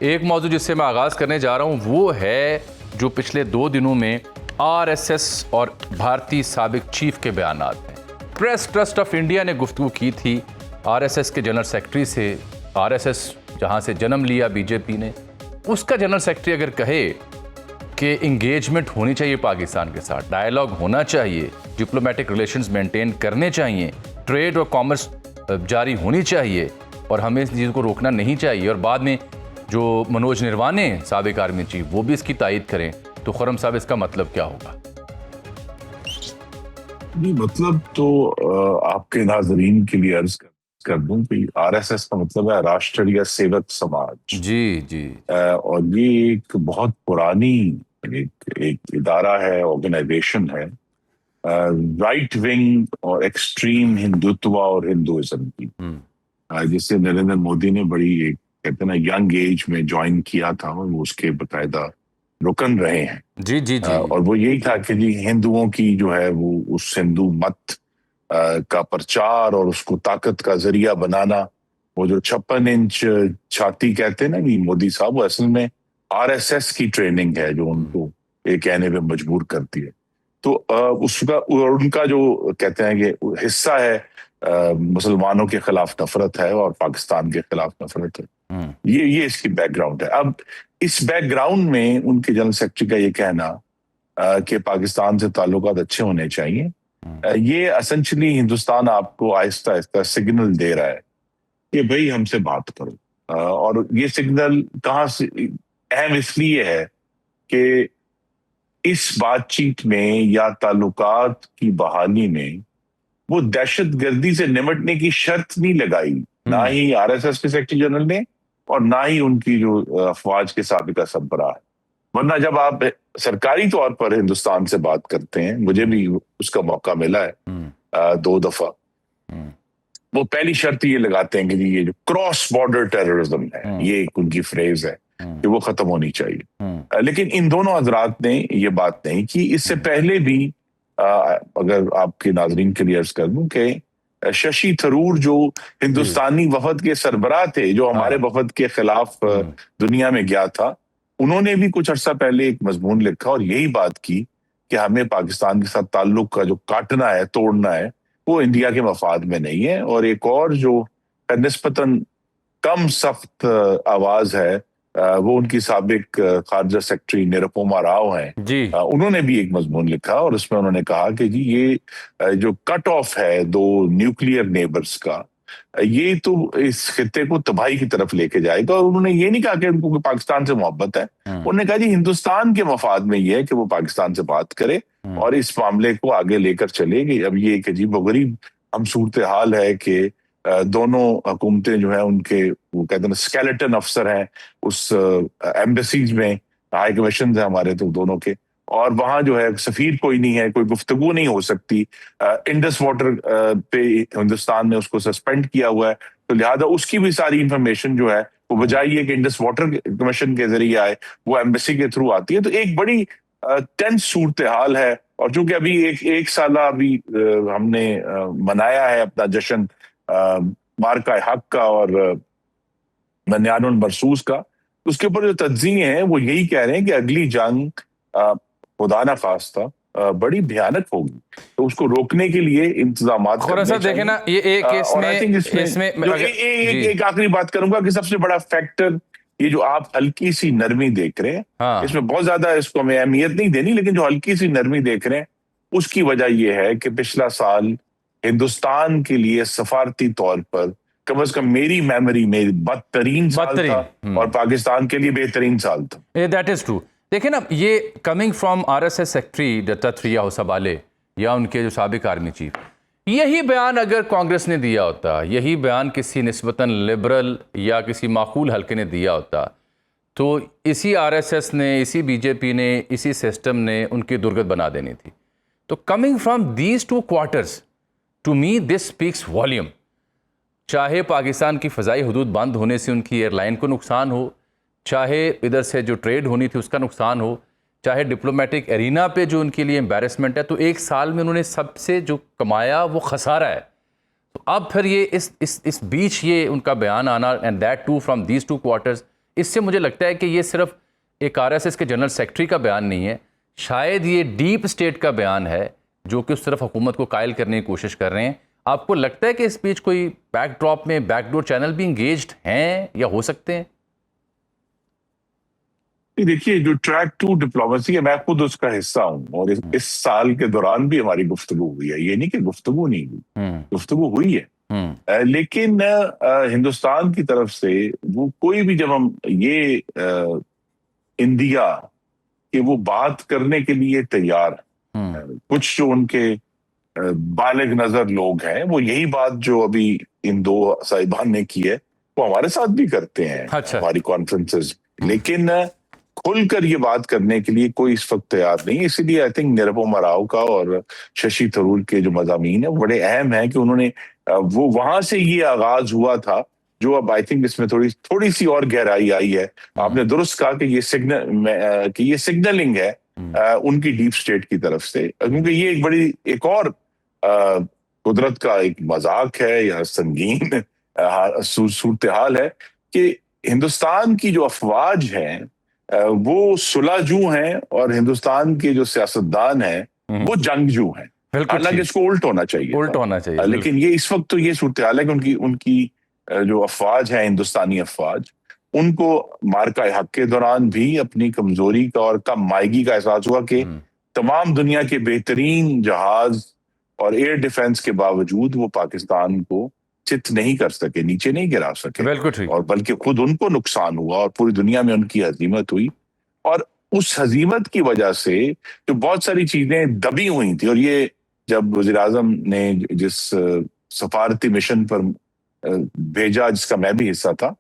ایک موضوع جس سے میں آغاز کرنے جا رہا ہوں وہ ہے جو پچھلے 2 دنوں میں آر ایس ایس اور بھارتی سابق چیف کے بیانات ہیں۔ پریس ٹرسٹ آف انڈیا نے گفتگو کی تھی آر ایس ایس کے جنرل سیکرٹری سے۔ آر ایس ایس جہاں سے جنم لیا بی جے پی نے، اس کا جنرل سیکرٹری اگر کہے کہ انگیجمنٹ ہونی چاہیے پاکستان کے ساتھ، ڈائیلاگ ہونا چاہیے، ڈپلومیٹک ریلیشنز مینٹین کرنے چاہیے، ٹریڈ اور کامرس جاری ہونی چاہیے اور ہمیں اس چیز کو روکنا نہیں چاہیے، اور بعد میں جو منوج نروانے سابق آرمی چیف وہ بھی اس کی تائید کریں، تو خرم صاحب اس کا مطلب کیا ہوگا؟ مطلب تو آپ کے ناظرین کے لیے عرض کر دوں کہ آر ایس ایس کا مطلب ہے راشٹریہ سیوک سماج۔ جی اور یہ ایک بہت پرانی ایک ادارہ ہے، آرگنائزیشن ہے، رائٹ ونگ اور ایکسٹریم ہندوتوا اور ہندوازم کی، جس سے نریندر مودی نے بڑی ایک کہتے ہیں نا ینگ ایج میں جوائن کیا تھا، اور وہ اس کے باقاعدہ رکن رہے ہیں۔ جی اور وہ یہی تھا کہ جی ہندوؤں کی جو ہے وہ اس ہندو مت کا پرچار اور اس کو طاقت کا ذریعہ بنانا، وہ جو 56 انچ چھاتی کہتے ہیں نا کہ مودی صاحب، وہ اصل میں آر ایس ایس کی ٹریننگ ہے جو ان کو یہ کہنے پہ مجبور کرتی ہے۔ تو اس کا ان کا جو کہتے ہیں کہ حصہ ہے مسلمانوں کے خلاف نفرت ہے اور پاکستان کے خلاف نفرت ہے۔ یہ اس کی بیک گراؤنڈ ہے۔ اب اس بیک گراؤنڈ میں ان کے جنرل سیکرٹری کا یہ کہنا کہ پاکستان سے تعلقات اچھے ہونے چاہیے، یہ اسنچلی ہندوستان آپ کو آہستہ آہستہ سگنل دے رہا ہے کہ بھئی ہم سے بات کرو۔ اور یہ سگنل کہاں سے اہم اس لیے ہے کہ اس بات چیت میں یا تعلقات کی بحالی میں وہ دہشت گردی سے نمٹنے کی شرط نہیں لگائی، نہ ہی آر ایس ایس کے سیکرٹری جنرل نے اور نہ ہی ان کی جو افواج کے سابقہ سربراہ ہے۔ ورنہ جب آپ سرکاری طور پر ہندوستان سے بات کرتے ہیں، مجھے بھی اس کا موقع ملا ہے 2 دفعہ، وہ پہلی شرط یہ لگاتے ہیں کہ جی یہ جو کراس بارڈر ٹیررزم ہے، یہ ایک ان کی فریز ہے کہ وہ ختم ہونی چاہیے۔ لیکن ان دونوں حضرات نے یہ بات نہیں کی۔ اس سے پہلے بھی اگر آپ کے ناظرین کے لیے عرض کر دوں کہ ششی تھرور جو ہندوستانی وفد کے سربراہ تھے، جو ہمارے وفد کے خلاف دنیا میں گیا تھا، انہوں نے بھی کچھ عرصہ پہلے ایک مضمون لکھا اور یہی بات کی کہ ہمیں پاکستان کے ساتھ تعلق کا جو کاٹنا ہے، توڑنا ہے، وہ انڈیا کے مفاد میں نہیں ہے۔ اور ایک اور جو نسبتاً کم سخت آواز ہے، وہ ان کی سابق خارجہ سیکرٹری نروپما راؤ ہیں۔ انہوں نے بھی ایک مضمون لکھا اور اس میں انہوں نے کہا کہ جی یہ جو کٹ آف ہے 2 نیوکلیئر نیبرز کا، یہ تو اس خطے کو تباہی کی طرف لے کے جائے گا۔ اور انہوں نے یہ نہیں کہا کہ ان کو پاکستان سے محبت ہے، انہوں نے کہا جی ہندوستان کے مفاد میں یہ ہے کہ وہ پاکستان سے بات کرے اور اس معاملے کو آگے لے کر چلے گی۔ اب یہ ایک عجیب و غریب ہم صورتحال ہے کہ دونوں حکومتیں جو ہیں ان کے وہ کہتے ہیں اسکیلیٹن افسر ہیں اس ایمبیسیز میں، ہائی کمیشنز ہیں ہمارے تو دونوں کے، اور وہاں جو ہے سفیر کوئی نہیں ہے، کوئی گفتگو نہیں ہو سکتی۔ انڈس واٹر پہ ہندوستان نے اس کو سسپینڈ کیا ہوا ہے، تو لہٰذا اس کی بھی ساری انفارمیشن جو ہے وہ بجائے یہ کہ انڈس واٹر کمیشن کے ذریعے آئے، وہ ایمبیسی کے تھرو آتی ہے۔ تو ایک بڑی ٹینس صورتحال ہے۔ اور چونکہ ابھی ایک سالہ ابھی ہم نے منایا ہے اپنا جشن مارکہ حق کا اور بنیان المرصوص کا، اس کے اوپر جو تجزیے ہیں وہ یہی کہہ رہے ہیں کہ اگلی جنگ خدا نہ خواستہ بڑی بھیانک ہوگی، تو اس کو روکنے کے لیے انتظامات کرنے چاہیے۔ دیکھیں نا یہ ایک آخری بات کروں گا کہ سب سے بڑا فیکٹر یہ جو آپ ہلکی سی نرمی دیکھ رہے ہیں، اس میں بہت زیادہ اس کو ہمیں اہمیت نہیں دینی، لیکن جو ہلکی سی نرمی دیکھ رہے ہیں اس کی وجہ یہ ہے کہ پچھلا سال ہندوستان کے لیے سفارتی طور پر کم از کم میری میموری میں بدترین سال تھا اور پاکستان کے لیے بہترین سال تھا۔ That is true. دیکھیں نا یہ coming from R S S secretary Dattatreya Hosabale یا ان کے جو سابق آرمی چیف، یہی بیان اگر کانگریس نے دیا ہوتا، یہی بیان کسی نسبتاً لبرل یا کسی معقول حلقے نے دیا ہوتا، تو اسی آر ایس ایس نے، اسی بی جے پی نے، اسی سسٹم نے ان کی درگت بنا دینی تھی۔ تو coming from these 2 quarters to me this speaks volume. چاہے پاکستان کی فضائی حدود بند ہونے سے ان کی ایئر لائن کو نقصان ہو، چاہے ادھر سے جو ٹریڈ ہونی تھی اس کا نقصان ہو، چاہے ڈپلومیٹک ایرینا پہ جو ان کے لیے امبیرسمنٹ ہے، تو ایک سال میں انہوں نے سب سے جو کمایا وہ خسارہ ہے۔ تو اب پھر یہ اس بیچ یہ ان کا بیان آنا، and that too from these 2 quarters, اس سے مجھے لگتا ہے کہ یہ صرف ایک RSS کے جنرل سیکرٹری کا بیان نہیں ہے, شاید یہ ڈیپ اسٹیٹ کا بیان ہے جو کہ اس طرف حکومت کو قائل کرنے کی کوشش کر رہے ہیں. آپ کو لگتا ہے کہ اس بیچ کوئی بیک ڈراپ میں بیک ڈور چینل بھی انگیجڈ ہیں یا ہو سکتے ہیں؟ دیکھیے, جو ٹریک 2 ڈپلومیسی ہے, میں خود اس کا حصہ ہوں, اور اس سال کے دوران بھی ہماری گفتگو ہوئی ہے. یہ نہیں کہ گفتگو نہیں ہوئی, گفتگو ہوئی ہے. لیکن ہندوستان کی طرف سے وہ کوئی بھی, جب ہم یہ انڈیا کہ وہ بات کرنے کے لیے تیار ہیں, کچھ جو ان کے بالغ نظر لوگ ہیں وہ یہی بات جو ابھی ان دو صاحبان نے کی ہے وہ ہمارے ساتھ بھی کرتے ہیں ہماری کانفرنسز, لیکن کھل کر یہ بات کرنے کے لیے کوئی اس وقت تیار نہیں. اسی لیے آئی تھنک نرپما راؤ کا اور ششی تھرور کے جو مضامین ہیں وہ بڑے اہم ہیں, کہ انہوں نے وہ وہاں سے یہ آغاز ہوا تھا جو اب آئی تھنک اس میں تھوڑی سی اور گہرائی آئی ہے. آپ نے درست کہا کہ یہ سگنلنگ ہے ان کی ڈیپ اسٹیٹ کی طرف سے, کیونکہ یہ ایک اور قدرت کا ایک مذاق ہے یا سنگین صورتحال ہے کہ ہندوستان کی جو افواج ہیں وہ سلحجو ہیں اور ہندوستان کے جو سیاستدان ہیں وہ جنگجو ہیں. حالانکہ اس کو الٹ ہونا چاہیے, لیکن یہ اس وقت تو یہ صورتحال ہے کہ ان کی جو افواج ہیں, ہندوستانی افواج, ان کو مارکہ حق کے دوران بھی اپنی کمزوری کا اور کم مائیگی کا احساس ہوا کہ تمام دنیا کے بہترین جہاز اور ایئر ڈیفنس کے باوجود وہ پاکستان کو چت نہیں کر سکے, نیچے نہیں گرا سکے, اور بلکہ خود ان کو نقصان ہوا اور پوری دنیا میں ان کی ہزیمت ہوئی. اور اس ہزیمت کی وجہ سے جو بہت ساری چیزیں دبی ہوئی تھی, اور یہ جب وزیر اعظم نے جس سفارتی مشن پر بھیجا جس کا میں بھی حصہ تھا,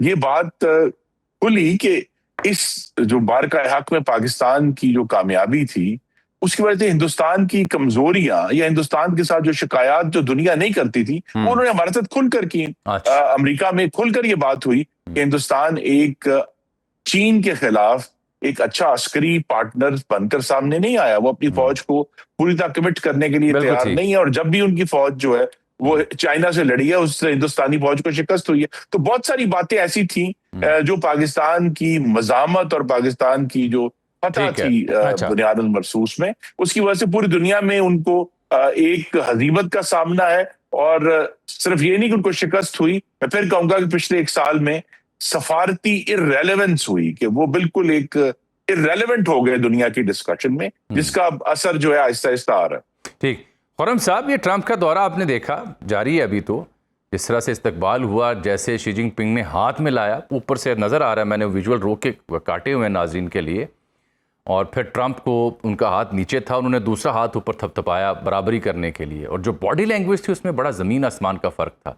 یہ بات کھلی کہ اس جو مارکہ حق میں پاکستان کی جو کامیابی تھی اس کی وجہ سے ہندوستان کی کمزوریاں یا ہندوستان کے ساتھ جو شکایات جو دنیا نہیں کرتی تھی وہ انہوں نے ہمارے ساتھ کھل کر کی. امریکہ میں کھل کر یہ بات ہوئی کہ ہندوستان ایک چین کے خلاف ایک اچھا عسکری پارٹنر بن کر سامنے نہیں آیا, وہ اپنی فوج کو پوری طرح کمٹ کرنے کے لیے تیار نہیں ہے, اور جب بھی ان کی فوج جو ہے وہ چائنا سے لڑی ہے اس سے ہندوستانی فوج کو شکست ہوئی ہے. تو بہت ساری باتیں ایسی تھیں جو پاکستان کی مزاحمت اور پاکستان کی جو فتح تھی بنیاد المرصوص میں, اس کی وجہ سے پوری دنیا میں ان کو ایک ہزیمت کا سامنا ہے. اور صرف یہ نہیں کہ ان کو شکست ہوئی, میں پھر کہوں گا کہ پچھلے ایک سال میں سفارتی ارریلیونس ہوئی, کہ وہ بالکل ایک ارریلیونٹ ہو گئے دنیا کی ڈسکشن میں, جس کا اثر جو ہے آہستہ آہستہ آ رہا ہے. ٹھیک. خرم صاحب, یہ ٹرمپ کا دورہ آپ نے دیکھا جاری ہے ابھی, تو جس طرح سے استقبال ہوا, جیسے شی جن پنگ نے ہاتھ میں لایا, اوپر سے نظر آ رہا ہے, میں نے ویژول روک کے کاٹے ہوئے ہیں ناظرین کے لیے, اور پھر ٹرمپ کو ان کا ہاتھ نیچے تھا, انہوں نے دوسرا ہاتھ اوپر تھپ تھپایا برابری کرنے کے لیے, اور جو باڈی لینگویج تھی اس میں بڑا زمین آسمان کا فرق تھا.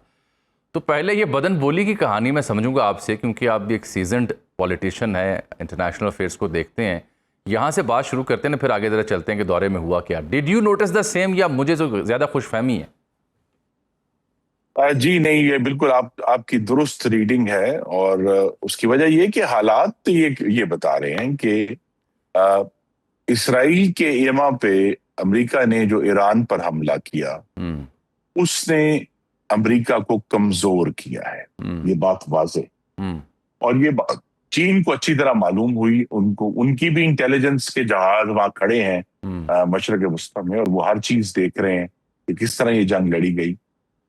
تو پہلے یہ بدن بولی کی کہانی میں سمجھوں گا آپ سے, کیونکہ آپ بھی ایک سیزنڈ پولیٹیشین ہیں, انٹرنیشنل افیئرس کو دیکھتے ہیں, یہاں سے بات شروع کرتے ہیں, پھر آگے ذرا چلتے ہیں کہ دورے میں ہوا کیا. Did you notice the same, یا مجھے جو زیادہ خوش فہمی ہے؟ جی نہیں, یہ بالکل آپ کی درست ریڈنگ ہے, اور اس کی وجہ یہ کہ حالات یہ بتا رہے ہیں کہ اسرائیل کے ایما پہ امریکہ نے جو ایران پر حملہ کیا اس نے امریکہ کو کمزور کیا ہے, یہ بات واضح. اور یہ بات چین کو اچھی طرح معلوم ہوئی, ان کی بھی انٹیلیجنس کے جہاز وہاں کھڑے ہیں مشرق وسطی میں, اور وہ ہر چیز دیکھ رہے ہیں کہ کس طرح یہ جنگ لڑی گئی.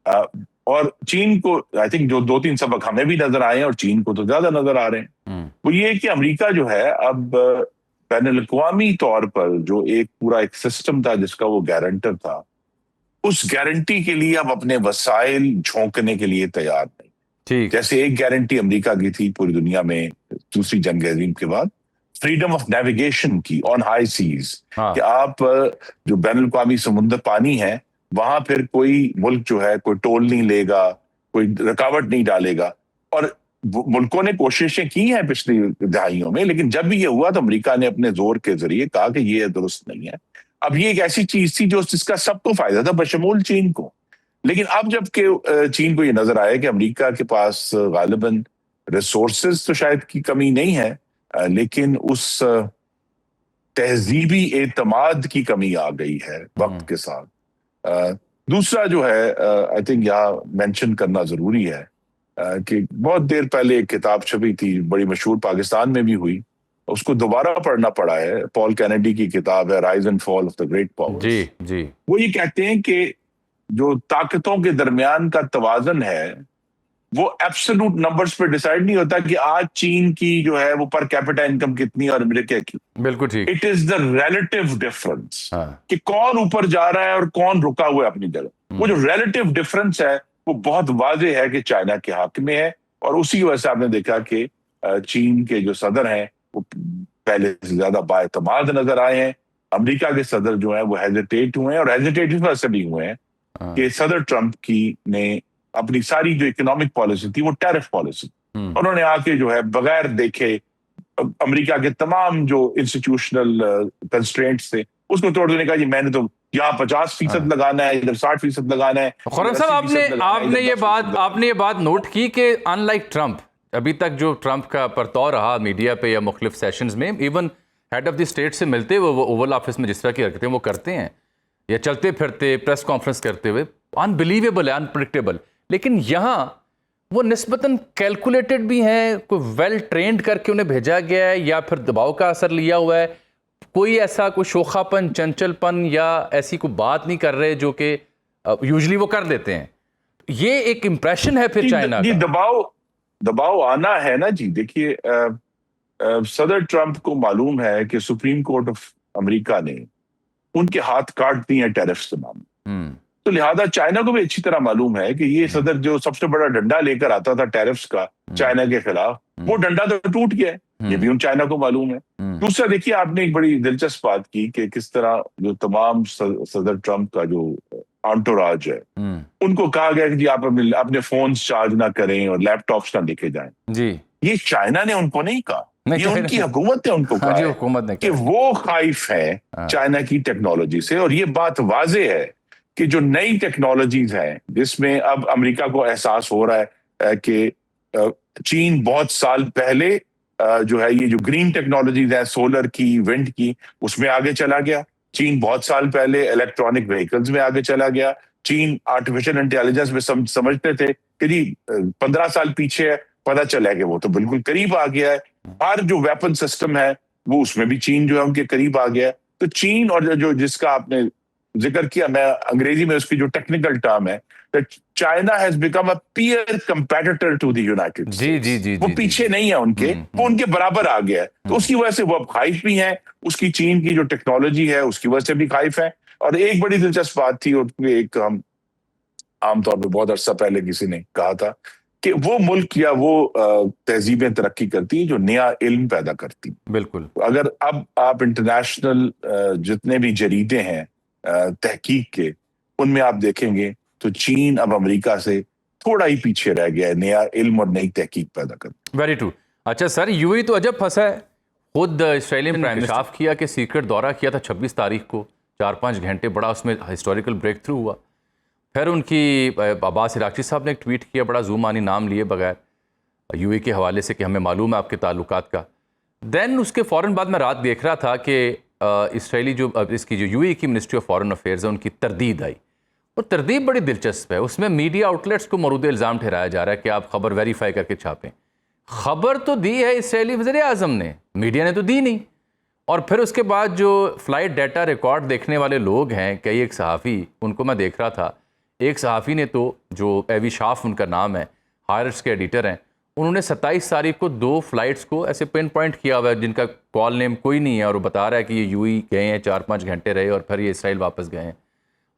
اور چین کو آئی تھنک جو 2-3 سبق ہمیں بھی نظر آئے ہیں اور چین کو تو زیادہ نظر آ رہے ہیں, وہ یہ کہ امریکہ جو ہے اب بین الاقوامی طور پر جو ایک سسٹم تھا جس کا وہ گارنٹر تھا, اس گارنٹی کے لیے اب اپنے وسائل جھونکنے کے لیے تیار نہیں. جیسے ایک گارنٹی امریکہ کی تھی پوری دنیا میں دوسری جنگ عظیم کے بعد, فریڈم آف نیویگیشن کی آن ہائی سیز, کہ آپ جو بین الاقوامی سمندر پانی ہے وہاں پھر کوئی ملک جو ہے کوئی ٹول نہیں لے گا, کوئی رکاوٹ نہیں ڈالے گا. اور ملکوں نے کوششیں کی ہیں پچھلی دہائیوں میں, لیکن جب بھی یہ ہوا تو امریکہ نے اپنے زور کے ذریعے کہا کہ یہ درست نہیں ہے. اب یہ ایک ایسی چیز تھی جس کا سب کو فائدہ تھا بشمول چین کو, لیکن اب جب کہ چین کو یہ نظر آیا کہ امریکہ کے پاس غالباً ریسورسز تو شاید کی کمی نہیں ہے, لیکن اس تہذیبی اعتماد کی کمی آ گئی ہے وقت کے ساتھ. دوسرا جو ہے آئی تھنک یہاں مینشن کرنا ضروری ہے کہ بہت دیر پہلے ایک کتاب چھپی تھی, بڑی مشہور, پاکستان میں بھی ہوئی, اس کو دوبارہ پڑھنا پڑا ہے, پال کینیڈی کی کتاب ہے rise and fall of the great powers. جی جی. وہ یہ کہتے ہیں کہ جو طاقتوں کے درمیان کا توازن ہے وہ ایبسولوٹ نمبرز پہ ڈیسائیڈ نہیں ہوتا کہ آج چین کی جو ہے وہ پر کیپٹا انکم کتنی اور امریکہ کی. بالکل ٹھیک. It is the relative difference, ہاں. کہ کون اوپر جا رہا ہے اور کون رکا ہوا ہے اپنی جگہ. وہ جو ریلیٹو ڈفرنس ہے وہ بہت واضح ہے کہ چائنا کے حق میں ہے, اور اسی وجہ سے آپ نے دیکھا کہ چین کے جو صدر ہیں وہ پہلے سے زیادہ بااعتماد نظر آئے ہیں. امریکہ کے صدر جو ہیں وہ ہیزیٹیٹ ہوئے ہیں, اور ہیزیٹیٹ اس وجہ سے بھی ہوئے ہیں کہ صدر ٹرمپ کی نے اپنی ساری جو اکنامک پالیسی تھی وہ ٹیرف پالیسی, انہوں نے آ کے جو ہے بغیر دیکھے امریکہ کے تمام جو انسٹیٹیوشنل کنسٹرینٹس تھے اس کو توڑ دینے کا, جی میں نے تو یہاں 50% لگانا ہے, ادھر 60% لگانا ہے. خرم صاحب, آپ نے یہ بات نوٹ کی کہ ان لائک ٹرمپ, ابھی تک جو ٹرمپ کا پرتو رہا میڈیا پہ یا مختلف سیشنز میں, even head of the state سے ملتے ہوئے وہ اوول آفس میں جس طرح کی حرکتیں وہ کرتے ہیں, یا چلتے پھرتے پریس کانفرنس کرتے ہوئے, انبلیویبل ہے, انپریڈکٹیبل. لیکن یہاں وہ نسبتاً کیلکولیٹڈ بھی ہیں, کوئی ویل ٹرینڈ کر کے انہیں بھیجا گیا ہے, یا پھر دباؤ کا اثر لیا ہوا ہے, کوئی ایسا کوئی شوخا پن, چنچل پن یا ایسی کوئی بات نہیں کر رہے جو کہ یوزلی وہ کر دیتے ہیں. یہ ایک امپریشن ہے پھر چائنا کا. دباؤ آنا ہے نا جی. دیکھیے صدر ٹرمپ کو معلوم ہے کہ سپریم کورٹ آف امریکہ نے ان کے ہاتھ کاٹ دیے ہیں ٹیرفز کے معاملے, تو لہٰذا چائنا کو بھی اچھی طرح معلوم ہے کہ یہ صدر جو سب سے بڑا ڈنڈا لے کر آتا تھا ٹیرفز کا چائنا کے خلاف, وہ ڈنڈا تو ٹوٹ گیا ہے, یہ بھی ان چائنا کو معلوم ہے. دوسرا دیکھیے, آپ نے ایک بڑی دلچسپ بات کی کہ کس طرح جو تمام صدر ٹرمپ کا جو انٹوراج ہے ان کو کہا گیا کہ جی آپ اپنے فونز چارج نہ کریں اور لیپ ٹاپس نہ لے کے جائیں. جی, یہ چائنا نے ان کو نہیں کہا, یہ ان کی حکومت نے ان کو کہا ہے کہ وہ خائف ہے چائنا کی ٹیکنالوجی سے. اور یہ بات واضح ہے کہ جو نئی ٹیکنالوجیز ہیں جس میں اب امریکہ کو احساس ہو رہا ہے کہ چین بہت سال پہلے جو ہے یہ جو گرین ٹیکنالوجیز ہیں, سولر کی, ونڈ کی, اس میں آگے چلا گیا. چین بہت سال پہلے الیکٹرانک وہیکلز میں آگے چلا گیا. چین آرٹیفیشل انٹیلیجنس میں سمجھتے تھے کہ جی 15 سال پیچھے ہے, پتہ چلا کہ وہ تو بالکل قریب آ گیا ہے. ہر جو ویپن سسٹم ہے وہ اس میں بھی چین جو ہے ان کے قریب آ گیا ہے. تو چین, اور جو جس کا آپ نے ذکر کیا, میں انگریزی میں اس کی جو ٹیکنیکل ٹرم ہے, China has become a peer competitor to the United States. وہ پیچھے نہیں ہے ان کے, وہ ان کے برابر آ گیا ہے. تو اس کی وجہ سے وہ اب خائف بھی ہیں, اس کی چین کی جو ٹیکنالوجی ہے اس کی وجہ سے بھی خائف ہے. اور ایک بڑی دلچسپ بات تھی, اور ایک ہم عام طور پہ بہت عرصہ پہلے کسی نے کہا تھا کہ وہ ملک یا وہ تہذیبیں ترقی کرتی ہیں جو نیا علم پیدا کرتی. بالکل. اگر اب آپ انٹرنیشنل جتنے بھی جریدے ہیں تحقیق کے, ان میں آپ دیکھیں گے تو چین اب امریکہ سے تھوڑا ہی پیچھے رہ گیا ہے نیا علم اور نئی تحقیق پیدا کرتی. Very true. اچھا سر, یو ای تو عجب پھنسا ہے. خود اسرائیلی پرائم منسٹر صاف کیا کہ سیکرٹ دورہ کیا تھا 26 تاریخ کو, 4-5 گھنٹے, بڑا اس میں ہسٹوریکل بریک تھرو ہوا. پھر ان کی عباس عراقچی صاحب نے ایک ٹویٹ کیا, بڑا زومانی نام لیے بغیر, یو اے کے حوالے سے کہ ہمیں معلوم ہے آپ کے تعلقات کا. دین اس کے فوراً بعد میں رات دیکھ رہا تھا کہ اسرائیلی جو اس کی جو یو اے کی منسٹری آف فارن افیئرز ہے ان کی تردید آئی. وہ تردید بڑی دلچسپ ہے. اس میں میڈیا آؤٹلیٹس کو مورد الزام ٹھہرایا جا رہا ہے کہ آپ خبر ویریفائی کر کے چھاپیں. خبر تو دی ہے اسرائیلی وزیر اعظم نے, میڈیا نے تو دی نہیں. اور پھر اس کے بعد جو فلائٹ ڈیٹا ریکارڈ دیکھنے والے لوگ ہیں, کئی ایک صحافی, ان کو میں دیکھ رہا تھا. ایک صحافی نے تو, جو ایوی شاف ان کا نام ہے, ہائرٹس کے ایڈیٹر ہیں, انہوں نے 27 تاریخ کو 2 فلائٹس کو ایسے پن پوائنٹ کیا ہوا ہے جن کا کال نیم کوئی نہیں ہے, اور وہ بتا رہا ہے کہ یہ یو ای گئے ہیں, 4-5 گھنٹے رہے اور پھر یہ اسرائیل واپس گئے ہیں.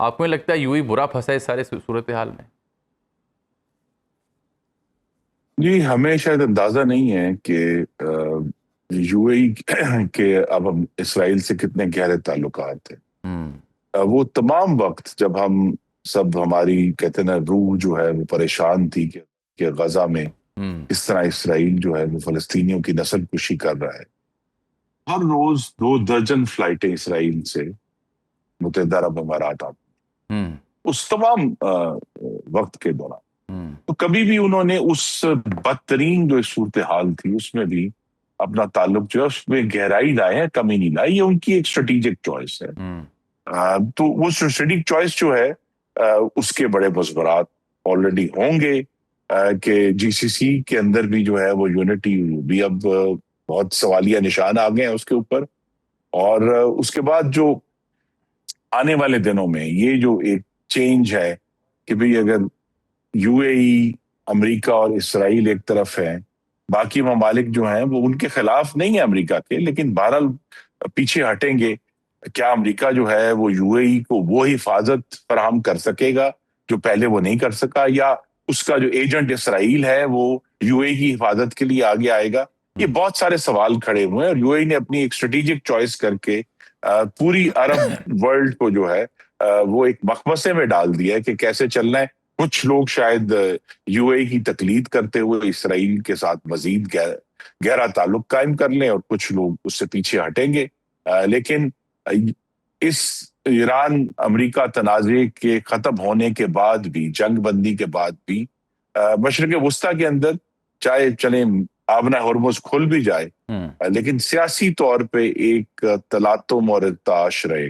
آپ کو نہیں لگتا ہے یو ای برا پھنسا ہے اس سارے صورتحال میں؟ جی, ہمیں شاید اندازہ نہیں ہے کہ یو اے کے اب ہم اسرائیل سے کتنے گہرے تعلقات ہیں. وہ تمام وقت جب ہم سب, ہماری کہتے ہیں نا روح جو ہے وہ پریشان تھی کہ غزہ میں اس طرح اسرائیل جو ہے وہ فلسطینیوں کی نسل کشی کر رہا ہے. ہر روز 2 درجن فلائٹیں اسرائیل سے متحدہ عرب امارات آتی اس تمام وقت کے دوران. تو کبھی بھی انہوں نے اس بدترین جو صورتحال تھی اس میں بھی اپنا تعلق جو ہے اس میں گہرائی لائے ہیں, کمی نہیں لائی. یہ ان کی ایک اسٹریٹجک چوائس ہے. تو وہ اسٹریٹجک چوائس جو ہے اس کے بڑے مضمرات آلریڈی ہوں گے. کہ جی سی سی کے اندر بھی جو ہے وہ یونٹی بھی اب بہت سوالیہ نشان آ گئے ہیں اس کے اوپر. اور اس کے بعد جو آنے والے دنوں میں یہ جو ایک چینج ہے کہ بھئی اگر یو اے ای، امریکہ اور اسرائیل ایک طرف ہیں، باقی ممالک جو ہیں وہ ان کے خلاف نہیں ہیں امریکہ کے، لیکن بہرحال پیچھے ہٹیں گے. کیا امریکہ جو ہے وہ یو اے ای کو وہ حفاظت فراہم کر سکے گا جو پہلے وہ نہیں کر سکا، یا اس کا جو ایجنٹ اسرائیل ہے وہ یو اے ای کی حفاظت کے لیے آگے آئے گا؟ یہ بہت سارے سوال کھڑے ہوئے ہیں، اور یو اے ای نے اپنی ایک اسٹریٹجک چوائس کر کے پوری عرب ورلڈ کو جو ہے وہ ایک مخمصے میں ڈال دیا ہے کہ کیسے چلنا ہے. کچھ لوگ شاید یو اے ای کی تقلید کرتے ہوئے اسرائیل کے ساتھ مزید گہرا تعلق قائم کر لیں، اور کچھ لوگ اس سے پیچھے ہٹیں گے. لیکن اس ایران امریکہ تنازع کے ختم ہونے کے بعد بھی، جنگ بندی کے بعد بھی، مشرق وسطیٰ کے اندر چاہے چلیں آبنہ ہرمز کھل بھی جائے، لیکن سیاسی طور پہ ایک تلاطم اور ارتعاش رہے.